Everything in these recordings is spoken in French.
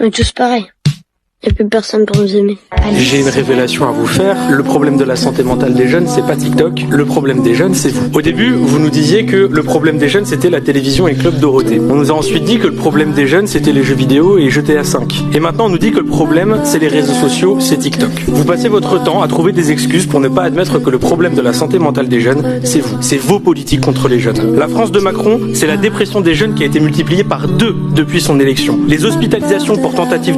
On est tous pareils. Il n'y a plus personne pour nous aimer. J'ai une révélation à vous faire. Le problème de la santé mentale des jeunes, c'est pas TikTok. Le problème des jeunes, c'est vous. Au début, vous nous disiez que le problème des jeunes, c'était la télévision et Club Dorothée. On nous a ensuite dit que le problème des jeunes, c'était les jeux vidéo et GTA 5. Et maintenant, on nous dit que le problème, c'est les réseaux sociaux, c'est TikTok. Vous passez votre temps à trouver des excuses pour ne pas admettre que le problème de la santé mentale des jeunes, c'est vous. C'est vos politiques contre les jeunes. La France de Macron, c'est la dépression des jeunes qui a été multipliée par 2 depuis son élection. Les hospitalisations pour tentative,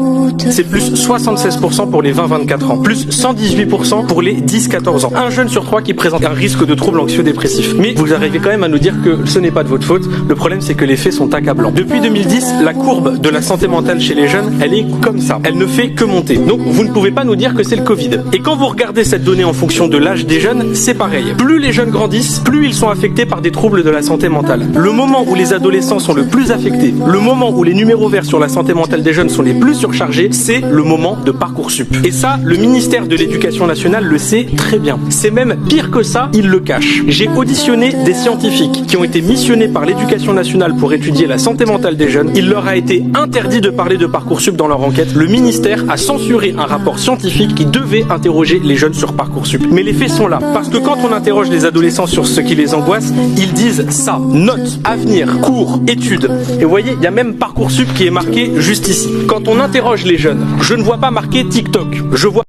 c'est plus 76% pour les 20-24 ans, plus 118% pour les 10-14 ans. Un jeune sur 3 qui présente un risque de troubles anxio-dépressifs. Mais vous arrivez quand même à nous dire que ce n'est pas de votre faute. Le problème, c'est que les faits sont accablants. Depuis 2010, la courbe de la santé mentale chez les jeunes, elle est comme ça. Elle ne fait que monter. Donc, vous ne pouvez pas nous dire que c'est le Covid. Et quand vous regardez cette donnée en fonction de l'âge des jeunes, c'est pareil. Plus les jeunes grandissent, plus ils sont affectés par des troubles de la santé mentale. Le moment où les adolescents sont le plus affectés, le moment où les numéros verts sur la santé mentale des jeunes sont les plus surchargés, c'est le moment de Parcoursup. Et ça, le ministère de l'Éducation nationale le sait très bien. C'est même pire que ça, il le cache. J'ai auditionné des scientifiques qui ont été missionnés par l'Éducation nationale pour étudier la santé mentale des jeunes. Il leur a été interdit de parler de Parcoursup dans leur enquête. Le ministère a censuré un rapport scientifique qui devait interroger les jeunes sur Parcoursup. Mais les faits sont là. Parce que quand on interroge les adolescents sur ce qui les angoisse, ils disent ça. Notes, avenir, cours, études. Et vous voyez, il y a même Parcoursup qui est marqué juste ici. Quand on interroge les jeunes, je ne vois pas marqué TikTok. Je vois